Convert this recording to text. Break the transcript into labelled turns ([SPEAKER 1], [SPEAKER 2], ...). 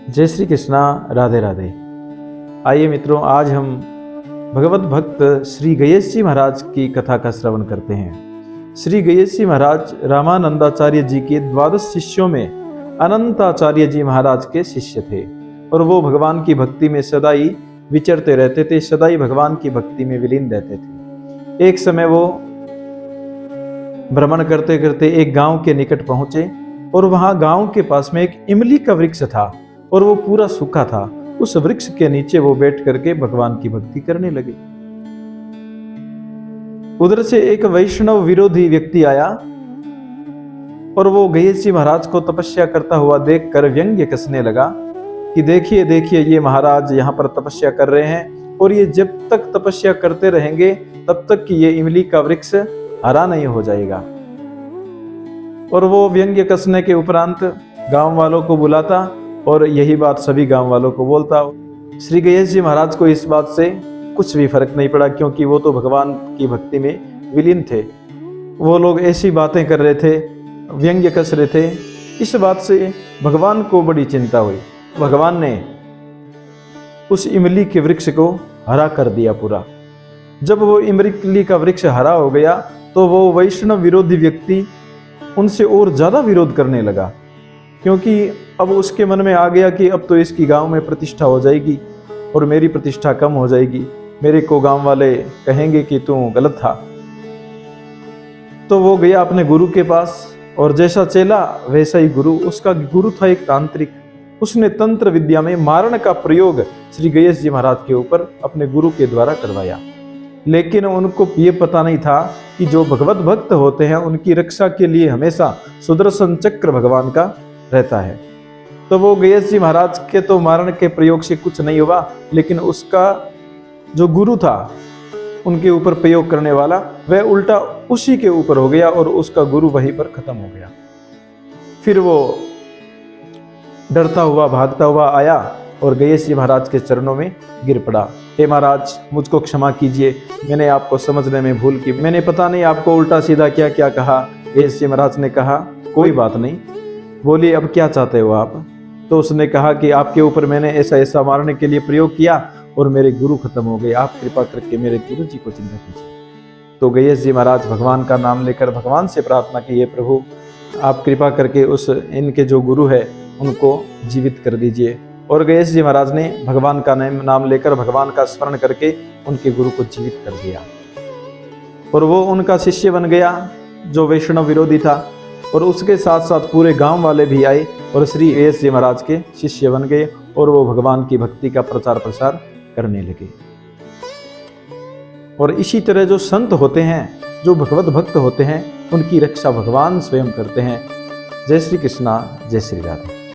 [SPEAKER 1] जय श्री कृष्णा, राधे राधे। आइए मित्रों, आज हम भगवत भक्त श्री गयेश जी महाराज की कथा का श्रवण करते हैं। श्री गयेश जी महाराज रामानंदाचार्य जी के 12 शिष्यों में अनंताचार्य जी महाराज के शिष्य थे और वो भगवान की भक्ति में सदाई विचरते रहते थे, सदाई भगवान की भक्ति में विलीन रहते थे। एक समय वो भ्रमण करते करते एक गांव के निकट पहुंचे और वहां गांव के पास में एक इमली का वृक्ष था और वो पूरा सूखा था। उस वृक्ष के नीचे वो बैठ करके भगवान की भक्ति करने लगे। उधर से एक वैष्णव विरोधी व्यक्ति आया और वो गयेश जी महाराज को तपस्या करता हुआ देखकर व्यंग्य कसने लगा कि देखिए देखिए, ये महाराज यहाँ पर तपस्या कर रहे हैं और ये जब तक तपस्या करते रहेंगे तब तक कि ये इमली का वृक्ष हरा नहीं हो जाएगा। और वो व्यंग्य कसने के उपरांत गांव वालों को बुलाता और यही बात सभी गांव वालों को बोलता। श्री गयेश जी महाराज को इस बात से कुछ भी फर्क नहीं पड़ा, क्योंकि वो तो भगवान की भक्ति में विलीन थे। वो लोग ऐसी बातें कर रहे थे, व्यंग्य कस रहे थे। इस बात से भगवान को बड़ी चिंता हुई। भगवान ने उस इमली के वृक्ष को हरा कर दिया पूरा। जब वो इमली का वृक्ष हरा हो गया तो वो वैष्णव विरोधी व्यक्ति उनसे और ज्यादा विरोध करने लगा, क्योंकि अब उसके मन में आ गया कि अब तो इसकी गांव में प्रतिष्ठा हो जाएगी और मेरी प्रतिष्ठा कम हो जाएगी, मेरे को गांव वाले कहेंगे कि तू गलत था। तो वो गया अपने गुरु के पास और जैसा चेला वैसा ही गुरु। उसका गुरु था एक तांत्रिक। उसने तंत्र विद्या में मारण का प्रयोग श्री गयेश जी महाराज के ऊपर अपने गुरु के द्वारा करवाया। लेकिन उनको ये पता नहीं था कि जो भगवत भक्त होते हैं उनकी रक्षा के लिए हमेशा सुदर्शन चक्र भगवान का रहता है। तो वो गयेश जी महाराज के तो मारण के प्रयोग से कुछ नहीं हुआ, लेकिन उसका जो गुरु था उनके ऊपर प्रयोग करने वाला, वह उल्टा उसी के ऊपर हो गया और उसका गुरु वहीं पर खत्म हो गया। फिर वो डरता हुआ भागता हुआ आया और गयेश जी महाराज के चरणों में गिर पड़ा। हे महाराज, मुझको क्षमा कीजिए, मैंने आपको समझने में भूल की, मैंने पता नहीं आपको उल्टा सीधा क्या क्या कहा। गयेश जी महाराज ने कहा कोई बात नहीं। बोलिए अब क्या चाहते हो आप? तो उसने कहा कि आपके ऊपर मैंने ऐसा ऐसा मारने के लिए प्रयोग किया और मेरे गुरु खत्म हो गए, आप कृपा करके मेरे गुरु जी को चिंता कीजिए। तो गयेश जी महाराज भगवान का नाम लेकर भगवान से प्रार्थना की, हे प्रभु आप कृपा करके उस इनके जो गुरु है उनको जीवित कर दीजिए। और गयेश जी महाराज ने भगवान का नाम लेकर, भगवान का स्मरण करके उनके गुरु को जीवित कर दिया और वो उनका शिष्य बन गया जो वैष्णव विरोधी था। और उसके साथ साथ पूरे गांव वाले भी आए और श्री गयेश जी महाराज के शिष्य बन गए और वो भगवान की भक्ति का प्रचार प्रसार करने लगे। और इसी तरह जो संत होते हैं, जो भगवत भक्त होते हैं, उनकी रक्षा भगवान स्वयं करते हैं। जय श्री कृष्णा, जय श्री राधे।